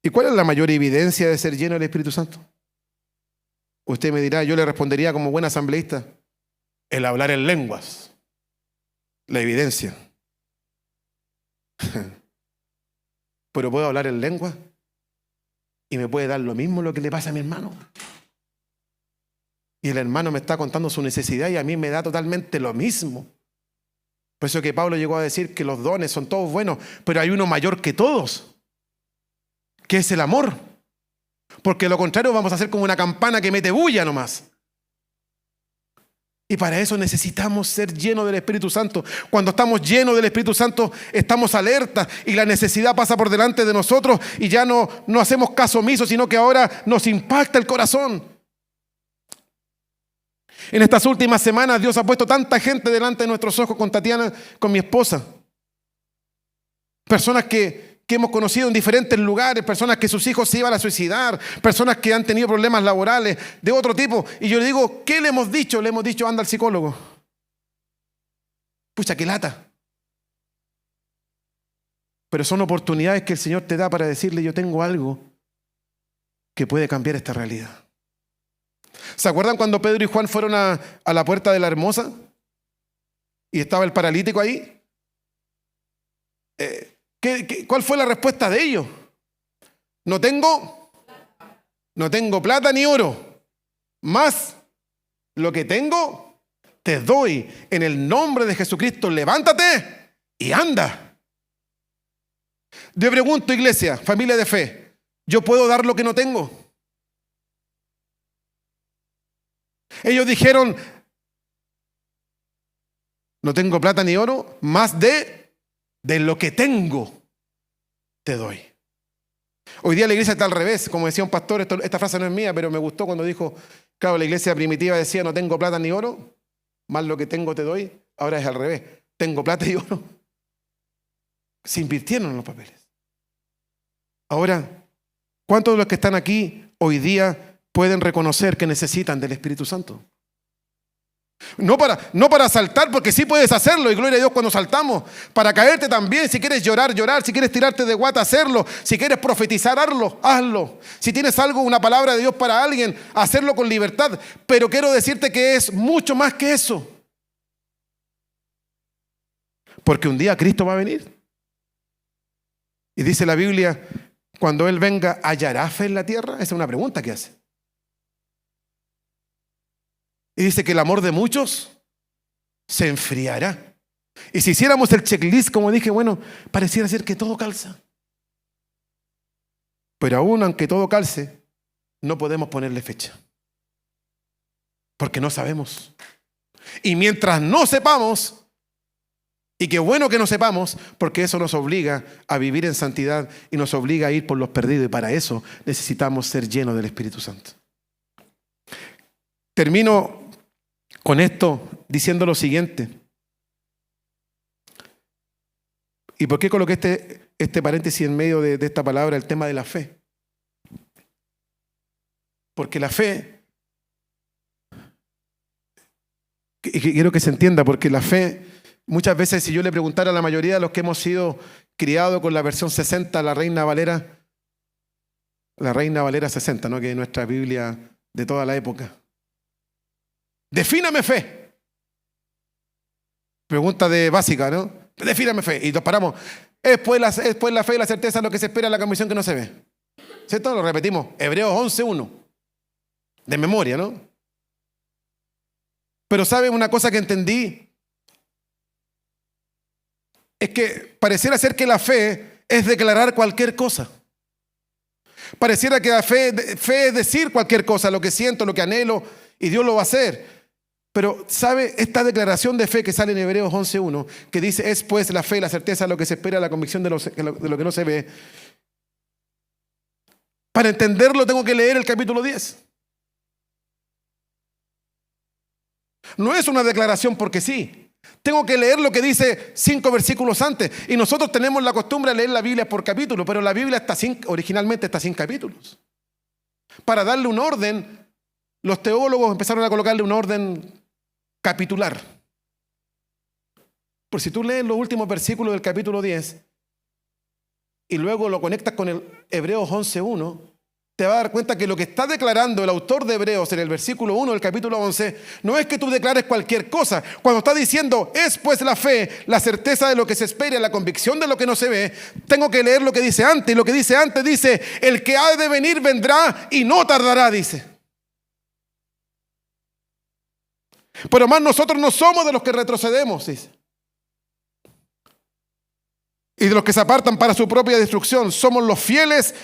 ¿Y cuál es la mayor evidencia de ser lleno del Espíritu Santo? Usted me dirá, yo le respondería como buen asambleísta, el hablar en lenguas. La evidencia. Pero puedo hablar en lenguas y me puede dar lo mismo lo que le pasa a mi hermano. Y el hermano me está contando su necesidad y a mí me da totalmente lo mismo. Por eso que Pablo llegó a decir que los dones son todos buenos, pero hay uno mayor que todos, que es el amor. Porque lo contrario vamos a hacer como una campana que mete bulla nomás. Y para eso necesitamos ser llenos del Espíritu Santo. Cuando estamos llenos del Espíritu Santo, estamos alertas y la necesidad pasa por delante de nosotros y ya no hacemos caso omiso, sino que ahora nos impacta el corazón. En estas últimas semanas Dios ha puesto tanta gente delante de nuestros ojos con Tatiana, con mi esposa. Personas que hemos conocido en diferentes lugares, personas que sus hijos se iban a suicidar, personas que han tenido problemas laborales de otro tipo. Y yo le digo, ¿qué le hemos dicho? Le hemos dicho, anda al psicólogo. Pucha, qué lata. Pero son oportunidades que el Señor te da para decirle, yo tengo algo que puede cambiar esta realidad. ¿Se acuerdan cuando Pedro y Juan fueron a la puerta de la Hermosa? Y estaba el paralítico ahí. ¿Cuál fue la respuesta de ellos? No tengo plata ni oro, más lo que tengo te doy. En el nombre de Jesucristo, levántate y anda. Yo pregunto, iglesia, familia de fe, ¿yo puedo dar lo que no tengo? Ellos dijeron, no tengo plata ni oro, más de lo que tengo te doy. Hoy día la iglesia está al revés, como decía un pastor, esta frase no es mía, pero me gustó cuando dijo, claro, la iglesia primitiva decía, no tengo plata ni oro, más lo que tengo te doy. Ahora es al revés, tengo plata y oro. Se invirtieron en los papeles. Ahora, ¿cuántos de los que están aquí hoy día pueden reconocer que necesitan del Espíritu Santo? No para saltar, porque sí puedes hacerlo, y gloria a Dios cuando saltamos. Para caerte también, si quieres llorar, si quieres tirarte de guata, hacerlo. Si quieres profetizar, hazlo. Si tienes algo, una palabra de Dios para alguien, hacerlo con libertad. Pero quiero decirte que es mucho más que eso. Porque un día Cristo va a venir. Y dice la Biblia, cuando Él venga, ¿hallará fe en la tierra? Esa es una pregunta que hace. Y dice que el amor de muchos se enfriará. Y si hiciéramos el checklist, como dije, bueno, pareciera ser que todo calza. Pero aún aunque todo calce, no podemos ponerle fecha. Porque no sabemos. Y mientras no sepamos, y qué bueno que no sepamos, porque eso nos obliga a vivir en santidad y nos obliga a ir por los perdidos. Y para eso necesitamos ser llenos del Espíritu Santo. Termino con esto diciendo lo siguiente. ¿Y por qué coloqué este paréntesis en medio de esta palabra, el tema de la fe? Porque la fe, y quiero que se entienda, porque la fe, muchas veces si yo le preguntara a la mayoría de los que hemos sido criados con la versión 60, la Reina Valera 60, ¿no? Que es nuestra Biblia de toda la época. Defíname fe. Pregunta de básica, ¿no? Defíname fe. Y nos paramos. Es pues la fe y la certeza de lo que se espera, la convicción que no se ve. ¿Cierto? Lo repetimos. Hebreos 11:1. De memoria, ¿no? Pero ¿saben una cosa que entendí? Es que pareciera ser que la fe es declarar cualquier cosa. Pareciera que la fe es decir cualquier cosa, lo que siento, lo que anhelo, y Dios lo va a hacer. Pero, ¿sabe? Esta declaración de fe que sale en Hebreos 11:1, que dice, es pues la fe, la certeza de lo que se espera, la convicción de lo que no se ve. Para entenderlo tengo que leer el capítulo 10. No es una declaración porque sí. Tengo que leer lo que dice 5 versículos antes. Y nosotros tenemos la costumbre de leer la Biblia por capítulo, pero la Biblia originalmente está sin capítulos. Para darle un orden, los teólogos empezaron a colocarle un orden capitular. Por si tú lees los últimos versículos del capítulo 10 y luego lo conectas con el Hebreos 11:1, te vas a dar cuenta que lo que está declarando el autor de Hebreos en el versículo 1 del capítulo 11 no es que tú declares cualquier cosa. Cuando está diciendo, es pues la fe, la certeza de lo que se espera, la convicción de lo que no se ve, tengo que leer lo que dice antes. Y lo que dice antes dice, el que ha de venir vendrá y no tardará, dice. Pero más nosotros no somos de los que retrocedemos, dice. Y de los que se apartan para su propia destrucción. Somos los fieles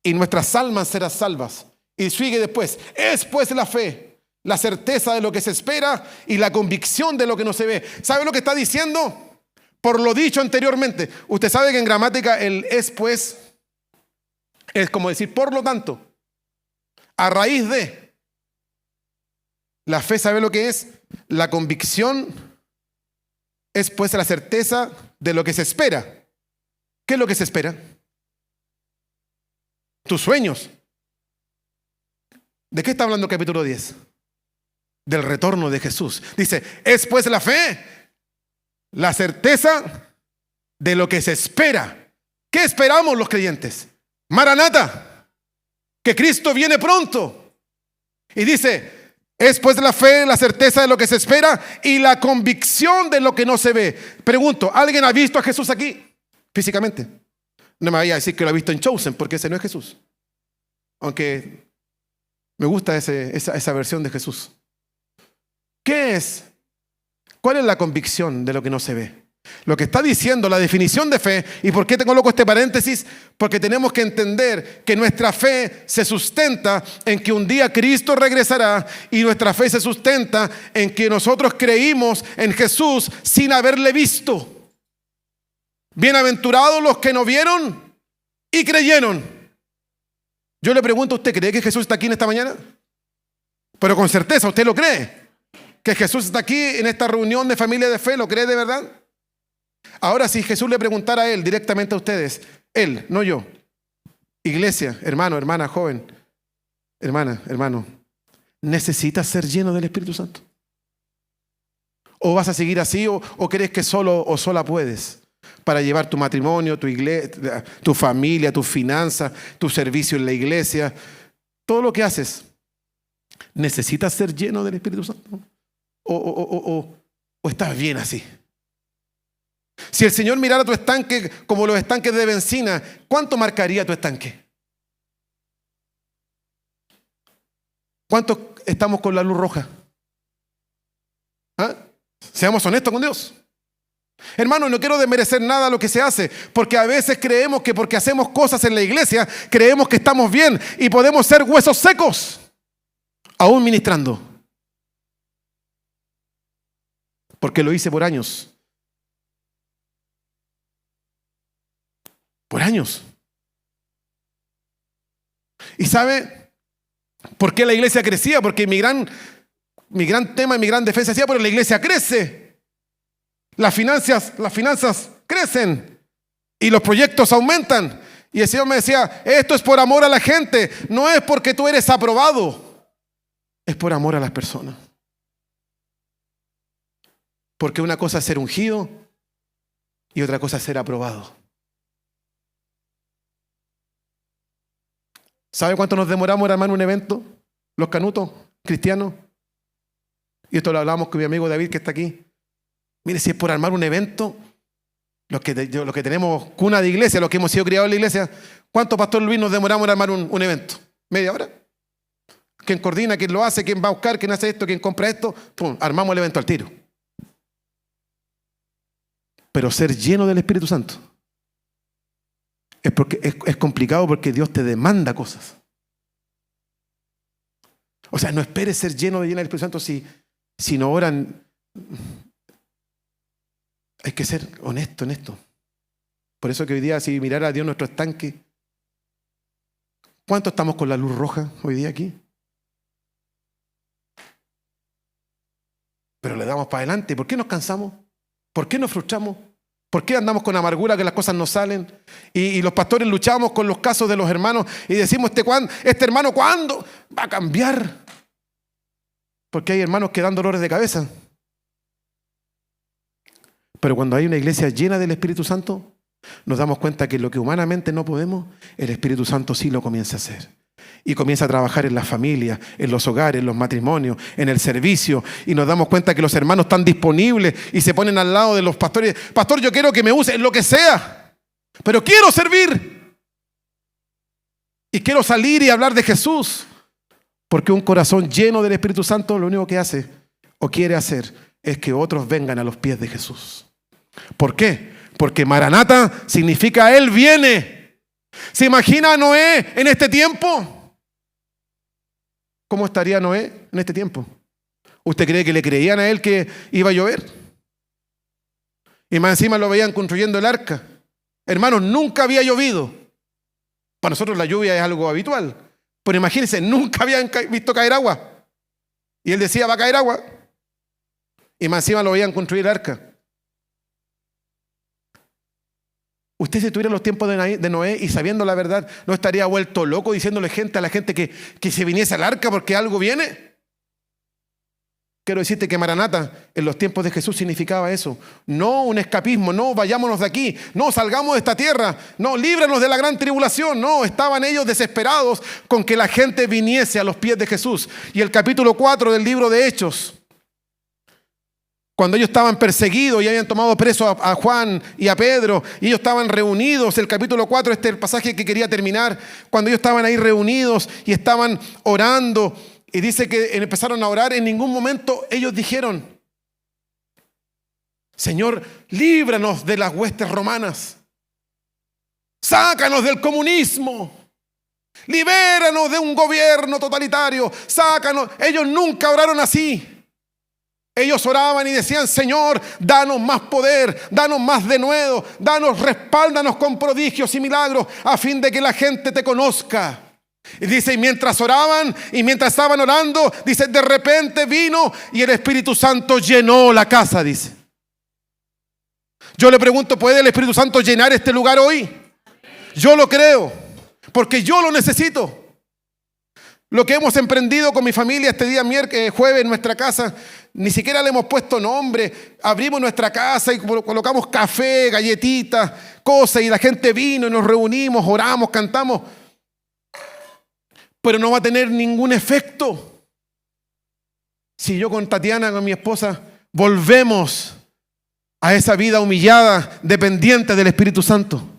y nuestras almas serán salvas. Y sigue después. Es pues la fe, la certeza de lo que se espera y la convicción de lo que no se ve. ¿Sabe lo que está diciendo? Por lo dicho anteriormente. Usted sabe que en gramática el es pues es como decir por lo tanto. A raíz de. La fe, ¿sabe lo que es? La convicción es pues la certeza de lo que se espera. ¿Qué es lo que se espera? Tus sueños. ¿De qué está hablando el capítulo 10? Del retorno de Jesús. Dice, es pues la fe, la certeza de lo que se espera. ¿Qué esperamos los creyentes? Maranata, que Cristo viene pronto. Y dice, es pues la fe, la certeza de lo que se espera y la convicción de lo que no se ve. Pregunto, ¿alguien ha visto a Jesús aquí físicamente? No me vaya a decir que lo ha visto en Chosen, porque ese no es Jesús. Aunque me gusta esa versión de Jesús. ¿Qué es? ¿Cuál es la convicción de lo que no se ve? Lo que está diciendo la definición de fe, ¿y por qué te coloco este paréntesis? Porque tenemos que entender que nuestra fe se sustenta en que un día Cristo regresará, y nuestra fe se sustenta en que nosotros creímos en Jesús sin haberle visto. Bienaventurados los que no vieron y creyeron. Yo le pregunto, ¿usted cree que Jesús está aquí en esta mañana? Pero con certeza, ¿usted lo cree? ¿Que Jesús está aquí en esta reunión de familia de fe? ¿Lo cree de verdad? Ahora, si Jesús le preguntara a él, directamente a ustedes, él, no yo, iglesia, hermano, hermana, joven, hermana, hermano, ¿necesitas ser lleno del Espíritu Santo? ¿O vas a seguir así o crees que solo o sola puedes para llevar tu matrimonio, tu iglesia, tu familia, tus finanzas, tu servicio en la iglesia, todo lo que haces? ¿Necesitas ser lleno del Espíritu Santo? ¿O estás bien así? Si el Señor mirara tu estanque como los estanques de benzina, ¿cuánto marcaría tu estanque? ¿Cuántos estamos con la luz roja? ¿Ah? Seamos honestos con Dios. Hermano, no quiero desmerecer nada lo que se hace, porque a veces creemos que porque hacemos cosas en la iglesia, creemos que estamos bien y podemos ser huesos secos, aún ministrando. Porque lo hice por años. Por años. ¿Y sabe por qué la iglesia crecía? Porque mi gran tema y mi gran defensa decía, pero la iglesia crece. Las finanzas crecen y los proyectos aumentan. Y el Señor me decía, esto es por amor a la gente, no es porque tú eres aprobado, es por amor a las personas. Porque una cosa es ser ungido y otra cosa es ser aprobado. ¿Sabe cuánto nos demoramos en armar un evento? Los canutos cristianos. Y esto lo hablamos con mi amigo David, que está aquí. Mire, si es por armar un evento, los que tenemos cuna de iglesia, los que hemos sido criados en la iglesia, ¿cuánto, Pastor Luis, nos demoramos en armar un evento? ¿Media hora? ¿Quién coordina? ¿Quién lo hace? ¿Quién va a buscar? ¿Quién hace esto? ¿Quién compra esto? ¡Pum! Armamos el evento al tiro. Pero ser lleno del Espíritu Santo es complicado, porque Dios te demanda cosas. O sea, no esperes ser lleno del Espíritu Santo si no oran. Hay que ser honesto en esto. Por eso que hoy día, si mirara a Dios nuestro estanque, ¿cuánto estamos con la luz roja hoy día aquí? Pero le damos para adelante. ¿Por qué nos cansamos? ¿Por qué nos frustramos? ¿Por qué andamos con amargura que las cosas no salen? Y los pastores luchamos con los casos de los hermanos y decimos, este hermano, ¿cuándo va a cambiar? Porque hay hermanos que dan dolores de cabeza. Pero cuando hay una iglesia llena del Espíritu Santo, nos damos cuenta que lo que humanamente no podemos, el Espíritu Santo sí lo comienza a hacer. Y comienza a trabajar en la familia, en los hogares, en los matrimonios, en el servicio. Y nos damos cuenta que los hermanos están disponibles y se ponen al lado de los pastores. Pastor, yo quiero que me use en lo que sea, pero quiero servir. Y quiero salir y hablar de Jesús. Porque un corazón lleno del Espíritu Santo lo único que hace o quiere hacer es que otros vengan a los pies de Jesús. ¿Por qué? Porque Maranata significa Él viene. ¿Se imagina a Noé en este tiempo? ¿cómo estaría Noé en este tiempo? ¿Usted cree que le creían a él que iba a llover? Y más encima lo veían construyendo el arca. Hermanos, nunca había llovido. Para nosotros la lluvia es algo habitual. Pero imagínense, nunca habían visto caer agua. Y él decía, va a caer agua. Y más encima lo veían construir el arca. Usted, si estuviera en los tiempos de Noé y sabiendo la verdad, ¿no estaría vuelto loco diciéndole a la gente que se viniese al arca porque algo viene? Quiero decirte que Maranata en los tiempos de Jesús significaba eso. No un escapismo, no vayámonos de aquí, no salgamos de esta tierra, no líbranos de la gran tribulación. No, estaban ellos desesperados con que la gente viniese a los pies de Jesús. Y el capítulo 4 del libro de Hechos, cuando ellos estaban perseguidos y habían tomado preso a Juan y a Pedro, y ellos estaban reunidos, el capítulo 4, este es el pasaje que quería terminar, cuando ellos estaban ahí reunidos y estaban orando, y dice que empezaron a orar, en ningún momento ellos dijeron, Señor, líbranos de las huestes romanas, sácanos del comunismo, libéranos de un gobierno totalitario, sácanos. Ellos nunca oraron así. Ellos oraban y decían, Señor, danos más poder, danos más denuedo, respáldanos con prodigios y milagros a fin de que la gente te conozca. Y dice, y mientras oraban y mientras estaban orando, dice, de repente vino y el Espíritu Santo llenó la casa, dice. Yo le pregunto, ¿puede el Espíritu Santo llenar este lugar hoy? Yo lo creo, porque yo lo necesito. Lo que hemos emprendido con mi familia este día jueves en nuestra casa, ni siquiera le hemos puesto nombre. Abrimos nuestra casa y colocamos café, galletitas, cosas, y la gente vino y nos reunimos, oramos, cantamos. Pero no va a tener ningún efecto si yo con Tatiana, con mi esposa, volvemos a esa vida humillada, dependiente del Espíritu Santo.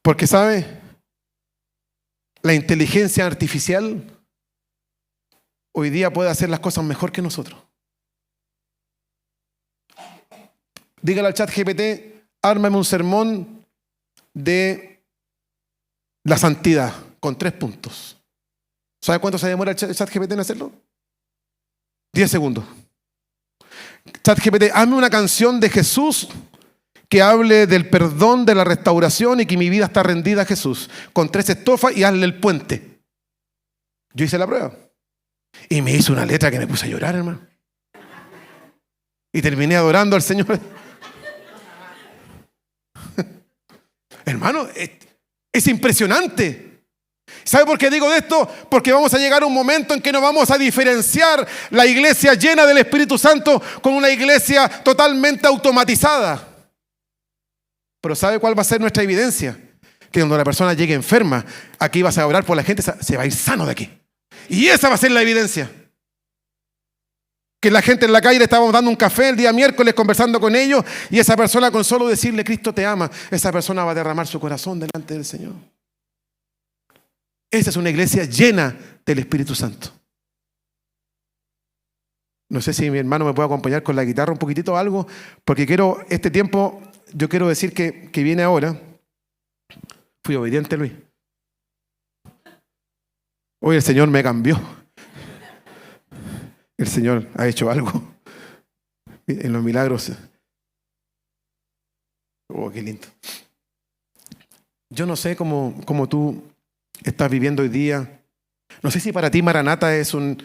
Porque, ¿sabe? La inteligencia artificial hoy día puede hacer las cosas mejor que nosotros. Dígale al ChatGPT, ármame un sermón de la santidad con 3 puntos. ¿Sabe cuánto se demora el ChatGPT en hacerlo? 10 segundos. ChatGPT, hazme una canción de Jesús que hable del perdón, de la restauración y que mi vida está rendida a Jesús, con 3 estrofas, y hazle el puente. Yo hice la prueba y me hizo una letra que me puse a llorar, hermano, y terminé adorando al Señor. Hermano, es impresionante. ¿Sabe por qué digo esto? Porque vamos a llegar a un momento en que no vamos a diferenciar la iglesia llena del Espíritu Santo con una iglesia totalmente automatizada. Pero ¿sabe cuál va a ser nuestra evidencia? Que cuando la persona llegue enferma, aquí vas a orar por la gente, se va a ir sano de aquí. Y esa va a ser la evidencia. Que la gente en la calle le estábamos dando un café el día miércoles conversando con ellos, y esa persona, con solo decirle Cristo te ama, esa persona va a derramar su corazón delante del Señor. Esa es una iglesia llena del Espíritu Santo. No sé si mi hermano me puede acompañar con la guitarra un poquitito o algo, porque quiero, este tiempo, yo quiero decir que viene ahora. Fui obediente, Luis. Hoy el Señor me cambió. El Señor ha hecho algo en los milagros. Oh, qué lindo. Yo no sé cómo tú estás viviendo hoy día. No sé si para ti Maranata es un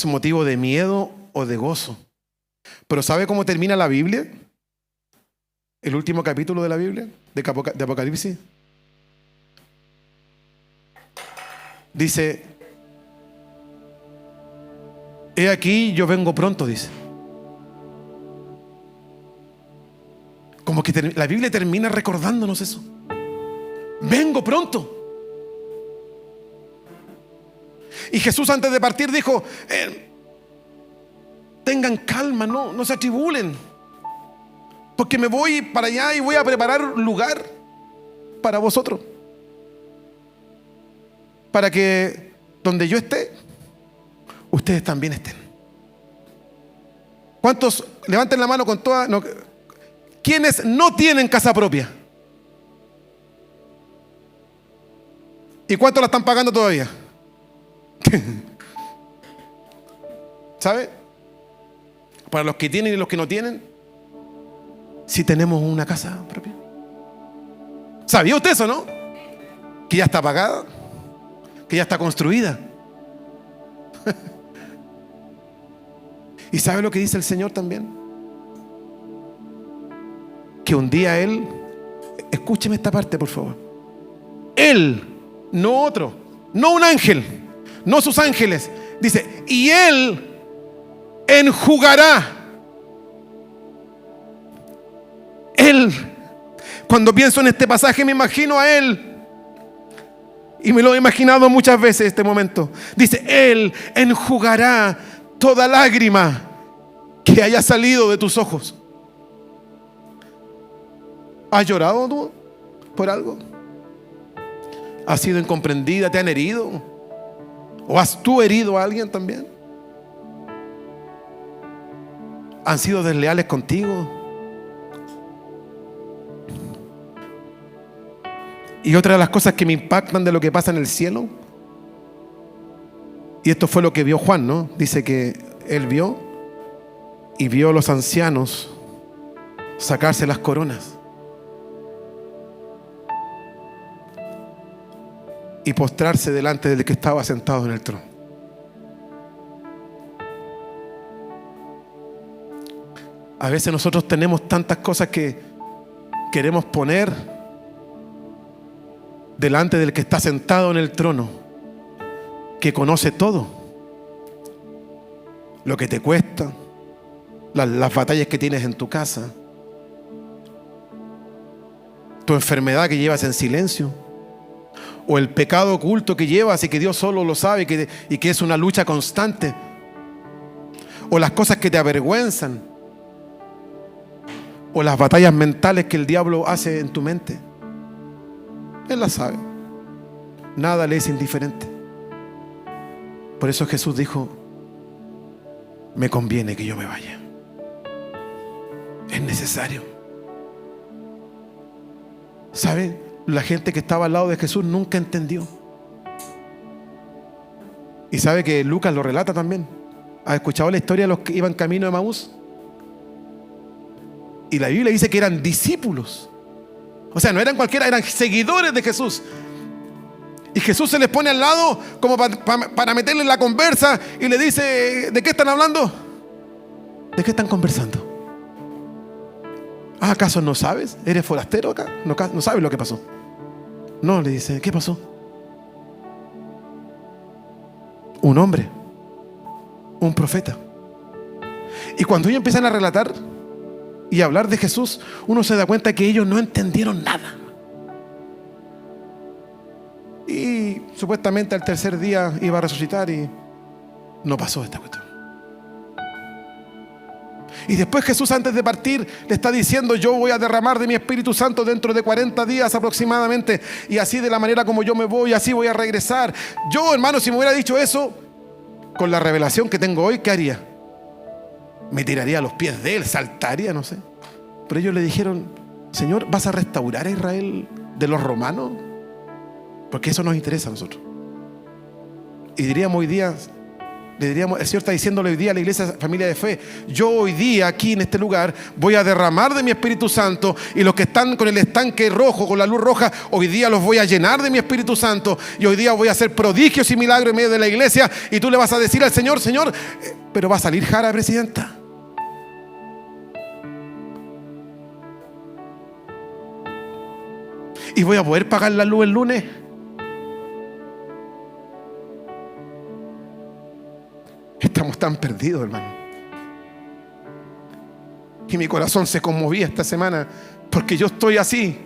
motivo de miedo o de gozo. Pero ¿sabe cómo termina la Biblia? El último capítulo de la Biblia, de Apocalipsis. Dice, he aquí, yo vengo pronto, dice. Como que la Biblia termina recordándonos eso. Vengo pronto. Y Jesús, antes de partir, dijo, tengan calma, no se atribulen, porque me voy para allá y voy a preparar lugar para vosotros, para que donde yo esté, ustedes también estén. ¿Cuántos levanten la mano con toda? No, ¿quiénes no tienen casa propia? ¿Y cuánto la están pagando todavía? ¿Sabe? Para los que tienen y los que no tienen, si tenemos una casa propia. ¿Sabía usted eso, no? Que ya está pagada, que ya está construida. ¿Y sabe lo que dice el Señor también? Que un día Él, escúcheme esta parte por favor, Él, no otro, no un ángel, no sus ángeles, dice, y Él enjugará. Él, cuando pienso en este pasaje me imagino a Él, y me lo he imaginado muchas veces este momento. Dice, Él enjugará toda lágrima que haya salido de tus ojos. ¿Has llorado tú por algo? ¿Has sido incomprendida? ¿Te han herido? ¿O has tú herido a alguien también? ¿Han sido desleales contigo? Y otra de las cosas que me impactan de lo que pasa en el cielo, y esto fue lo que vio Juan, ¿no? Dice que él vio y vio a los ancianos sacarse las coronas y postrarse delante del que estaba sentado en el trono. A veces nosotros tenemos tantas cosas que queremos poner delante del que está sentado en el trono, que conoce todo, lo que te cuesta, las batallas que tienes en tu casa, tu enfermedad que llevas en silencio, o el pecado oculto que llevas y que Dios solo lo sabe y que es una lucha constante, o las cosas que te avergüenzan, o las batallas mentales que el diablo hace en tu mente. Él las sabe. Nada le es indiferente. Por eso Jesús dijo, me conviene que yo me vaya. Es necesario. ¿Sabe? La gente que estaba al lado de Jesús nunca entendió. Y sabe que Lucas lo relata también. ¿Has escuchado la historia de los que iban camino de Emaús? Y la Biblia dice que eran discípulos. O sea, no eran cualquiera, eran seguidores de Jesús. Y Jesús se les pone al lado como para meterle en la conversa y le dice, ¿de qué están hablando? ¿De qué están conversando? ¿Acaso no sabes? ¿Eres forastero acá? ¿No sabes lo que pasó? No, le dice, ¿qué pasó? Un hombre, un profeta. Y cuando ellos empiezan a relatar y a hablar de Jesús, uno se da cuenta que ellos no entendieron nada. Y supuestamente al tercer día iba a resucitar y no pasó esta cuestión. Y después Jesús, antes de partir, le está diciendo, yo voy a derramar de mi Espíritu Santo dentro de 40 días aproximadamente, y así de la manera como yo me voy, así voy a regresar. Yo, hermano, si me hubiera dicho eso, con la revelación que tengo hoy, ¿qué haría? Me tiraría a los pies de él, saltaría, no sé. Pero ellos le dijeron, Señor, ¿vas a restaurar a Israel de los romanos? Porque eso nos interesa a nosotros. Y diríamos hoy día, le diríamos, el Señor está diciéndole hoy día a la iglesia Familia de Fe, yo hoy día aquí en este lugar voy a derramar de mi Espíritu Santo, y los que están con el estanque rojo, con la luz roja, hoy día los voy a llenar de mi Espíritu Santo, y hoy día voy a hacer prodigios y milagros en medio de la iglesia. Y tú le vas a decir al Señor, Señor, pero va a salir Jara presidenta. ¿Y voy a poder pagar la luz el lunes? Estamos tan perdidos, hermano. Y mi corazón se conmovía esta semana porque yo estoy así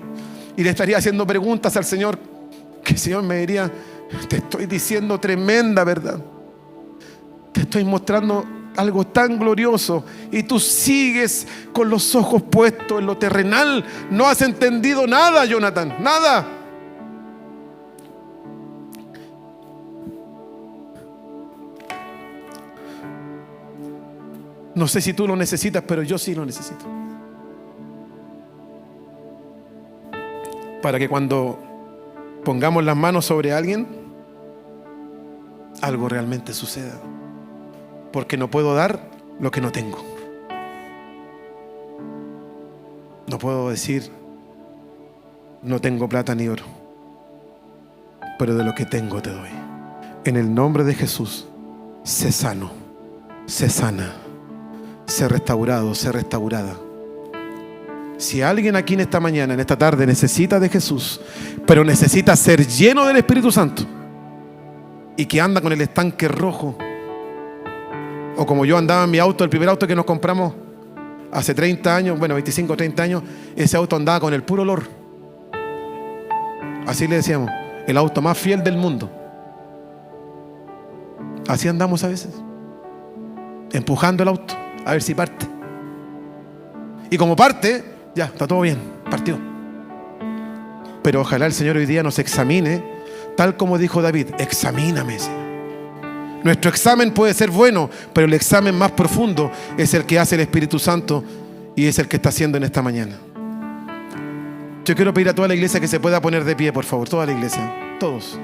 y le estaría haciendo preguntas al Señor, que el Señor me diría, te estoy diciendo tremenda verdad, te estoy mostrando algo tan glorioso y tú sigues con los ojos puestos en lo terrenal. No has entendido nada, Jonathan, nada. No sé si tú lo necesitas, pero yo sí lo necesito. Para que cuando pongamos las manos sobre alguien, algo realmente suceda. Porque no puedo dar lo que no tengo. No puedo decir, no tengo plata ni oro, pero de lo que tengo te doy. En el nombre de Jesús, sé sano, sé sana, sé restaurado, sé restaurada. Si alguien aquí en esta mañana, en esta tarde, necesita de Jesús, pero necesita ser lleno del Espíritu Santo, y que anda con el estanque rojo, o como yo andaba en mi auto, el primer auto que nos compramos hace 30 años, bueno, 25 o 30 años, ese auto andaba con el puro olor. Así le decíamos, el auto más fiel del mundo. Así andamos a veces, empujando el auto, a ver si parte. Y como parte, ya, está todo bien, partió. Pero ojalá el Señor hoy día nos examine, tal como dijo David, examíname, Señor. Nuestro examen puede ser bueno, pero el examen más profundo es el que hace el Espíritu Santo y es el que está haciendo en esta mañana. Yo quiero pedir a toda la iglesia que se pueda poner de pie, por favor, toda la iglesia, todos.